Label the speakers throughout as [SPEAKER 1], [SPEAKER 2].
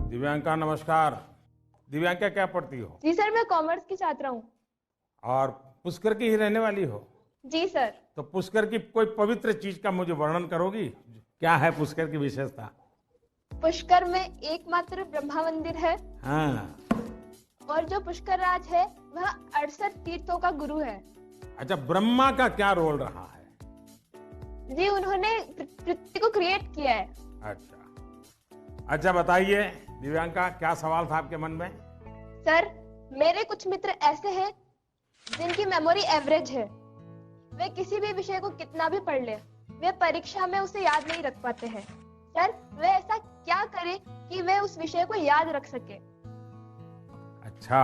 [SPEAKER 1] दिव्यांका नमस्कार। दिव्यांका क्या पढ़ती हो?
[SPEAKER 2] जी सर, मैं कॉमर्स की छात्रा हूँ।
[SPEAKER 1] और पुष्कर की ही रहने वाली हो?
[SPEAKER 2] जी सर।
[SPEAKER 1] तो पुष्कर की कोई पवित्र चीज का मुझे वर्णन करोगी? क्या है पुष्कर की विशेषता?
[SPEAKER 2] पुष्कर में एकमात्र ब्रह्मा मंदिर है
[SPEAKER 1] हाँ।
[SPEAKER 2] और जो पुष्कर राज है वह 68 तीर्थों का गुरु है।
[SPEAKER 1] अच्छा, ब्रह्मा का क्या रोल रहा है?
[SPEAKER 2] जी, उन्होंने पृथ्वी को क्रिएट किया है।
[SPEAKER 1] अच्छा बताइए दिव्यांका, क्या सवाल था आपके मन में?
[SPEAKER 2] सर, मेरे कुछ मित्र ऐसे हैं जिनकी मेमोरी एवरेज है। वे किसी भी विषय को कितना भी पढ़ ले, वे परीक्षा में उसे याद नहीं रख पाते हैं। सर, वे ऐसा क्या करें कि वे उस विषय को याद रख सके?
[SPEAKER 1] अच्छा,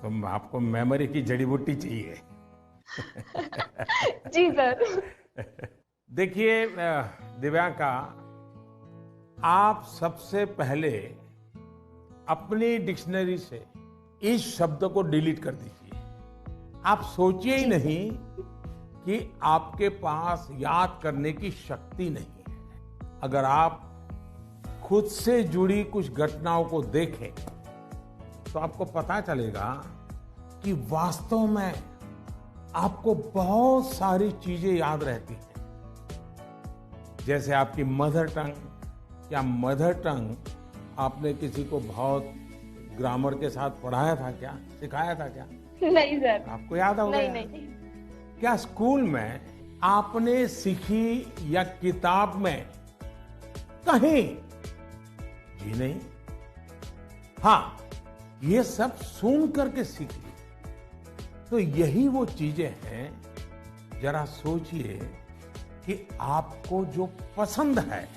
[SPEAKER 1] तुम आपको मेमोरी की जड़ी बूटी चाहिए।
[SPEAKER 2] जी सर।
[SPEAKER 1] देखिए दिव्यांका, आप सबसे पहले अपनी डिक्शनरी से इस शब्द को डिलीट कर दीजिए। आप सोचिए ही नहीं कि आपके पास याद करने की शक्ति नहीं है। अगर आप खुद से जुड़ी कुछ घटनाओं को देखें तो आपको पता चलेगा कि वास्तव में आपको बहुत सारी चीजें याद रहती हैं। जैसे आपकी मदर टंग। क्या मदर टंग आपने किसी को बहुत ग्रामर के साथ पढ़ाया था क्या? सिखाया था क्या?
[SPEAKER 2] नहीं सर।
[SPEAKER 1] आपको याद होगा?
[SPEAKER 2] नहीं।
[SPEAKER 1] क्या स्कूल में आपने सीखी या किताब में कहीं? जी नहीं। हाँ, ये सब सुन करके सीख ली। तो यही वो चीजें हैं, जरा सोचिए कि आपको जो पसंद है,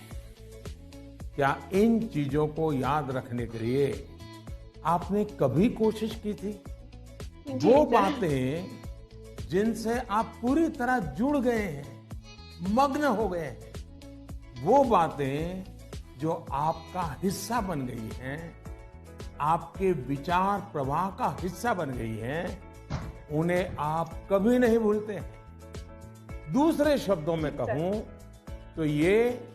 [SPEAKER 1] क्या इन चीजों को याद रखने के लिए आपने कभी कोशिश की थी? वो बातें जिनसे आप पूरी तरह जुड़ गए हैं, मग्न हो गए हैं, वो बातें जो आपका हिस्सा बन गई हैं, आपके विचार प्रवाह का हिस्सा बन गई हैं, उन्हें आप कभी नहीं भूलते हैं। दूसरे शब्दों में कहूं तो ये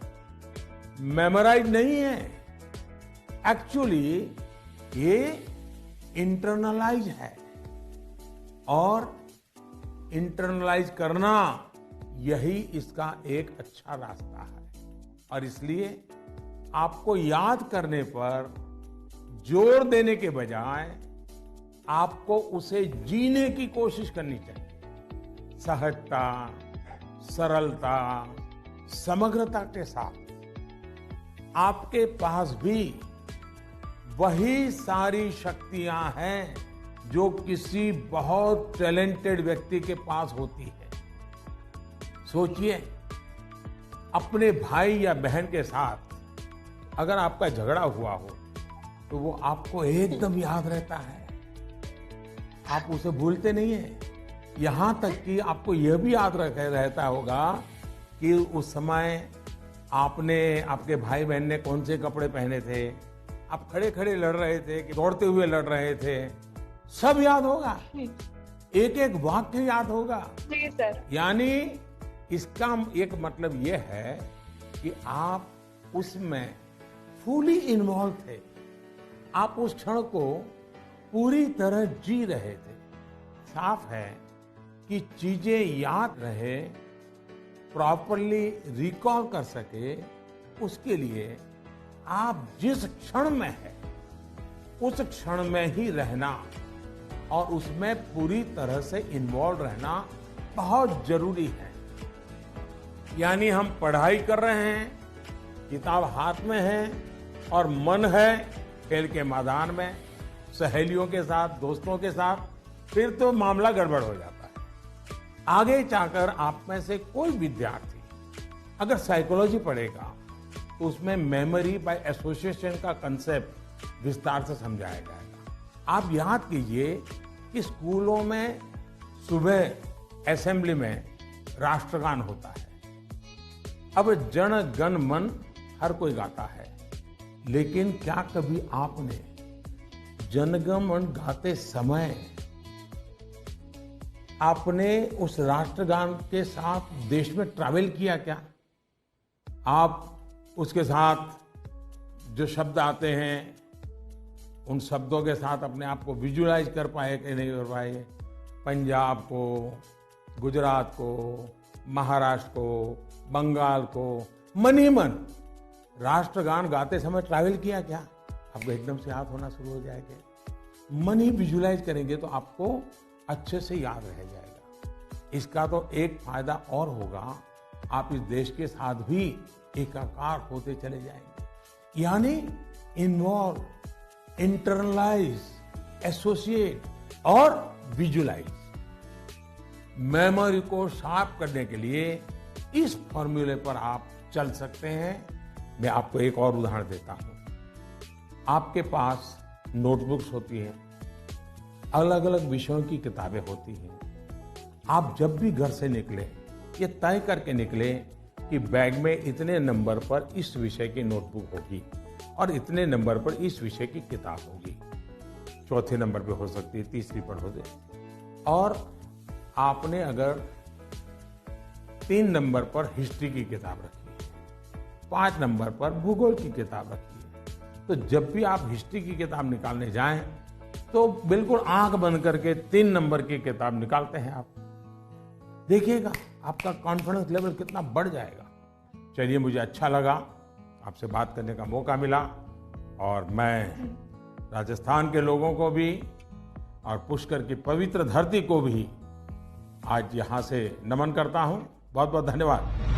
[SPEAKER 1] मेमोराइज नहीं है, एक्चुअली ये इंटरनलाइज है। और इंटरनलाइज करना यही इसका एक अच्छा रास्ता है। और इसलिए आपको याद करने पर जोर देने के बजाय आपको उसे जीने की कोशिश करनी चाहिए। सहजता, सरलता, समग्रता के साथ। आपके पास भी वही सारी शक्तियां हैं जो किसी बहुत टैलेंटेड व्यक्ति के पास होती है। सोचिए, अपने भाई या बहन के साथ अगर आपका झगड़ा हुआ हो तो वो आपको एकदम याद रहता है, आप उसे भूलते नहीं है। यहां तक कि आपको यह भी याद रहता होगा कि उस समय आपने, आपके भाई बहन ने कौन से कपड़े पहने थे, आप खड़े खड़े लड़ रहे थे कि दौड़ते हुए लड़ रहे थे, सब याद होगा। एक एक वाक्य याद होगा।
[SPEAKER 2] जी सर।
[SPEAKER 1] यानी इसका एक मतलब यह है कि आप उसमें फुली इन्वॉल्व थे, आप उस क्षण को पूरी तरह जी रहे थे। साफ है कि चीजें याद रहे, प्रॉपरली रिकॉल कर सके, उसके लिए आप जिस क्षण में है उस क्षण में ही रहना और उसमें पूरी तरह से इन्वॉल्व रहना बहुत जरूरी है। यानी हम पढ़ाई कर रहे हैं, किताब हाथ में है और मन है खेल के मैदान में, सहेलियों के साथ, दोस्तों के साथ, फिर तो मामला गड़बड़ हो जाता है। आगे जाकर आप में से कोई विद्यार्थी अगर साइकोलॉजी पढ़ेगा तो उसमें मेमोरी बाय एसोसिएशन का कंसेप्ट विस्तार से समझाया जाएगा। आप याद कीजिए कि स्कूलों में सुबह असेंबली में राष्ट्रगान होता है। अब जन गण मन हर कोई गाता है, लेकिन क्या कभी आपने जनगण मन गाते समय आपने उस राष्ट्रगान के साथ देश में ट्रैवल किया क्या? आप उसके साथ जो शब्द आते हैं उन शब्दों के साथ अपने आप को विजुलाइज कर पाए कि नहीं कर पाए। पंजाब को, गुजरात को, महाराष्ट्र को, बंगाल को मन ही मन राष्ट्रगान गाते समय ट्रैवल किया क्या? आपको एकदम से याद होना शुरू हो जाएगा। मन ही विजुलाइज करेंगे तो आपको अच्छे से याद रह जाएगा। इसका तो एक फायदा और होगा, आप इस देश के साथ भी एकाकार होते चले जाएंगे। यानी इन्वॉल्व, इंटरनलाइज, एसोसिएट और विजुलाइज। मेमोरी को शार्प करने के लिए इस फॉर्मूले पर आप चल सकते हैं। मैं आपको एक और उदाहरण देता हूं। आपके पास नोटबुक्स होती हैं, अलग अलग विषयों की किताबें होती हैं। आप जब भी घर से निकले, ये तय करके निकले कि बैग में इतने नंबर पर इस विषय की नोटबुक होगी और इतने नंबर पर इस विषय की किताब होगी। चौथे नंबर पे हो सकती है, तीसरी पर हो जाए। और आपने अगर 3 नंबर पर हिस्ट्री की किताब रखी है, 5 नंबर पर भूगोल की किताब रखी है, तो जब भी आप हिस्ट्री की किताब निकालने जाएं तो बिल्कुल आंख बंद करके 3 नंबर की किताब निकालते हैं आप। देखिएगा आपका कॉन्फिडेंस लेवल कितना बढ़ जाएगा। चलिए, मुझे अच्छा लगा, आपसे बात करने का मौका मिला और मैं राजस्थान के लोगों को भी और पुष्कर की पवित्र धरती को भी आज यहाँ से नमन करता हूँ। बहुत बहुत धन्यवाद।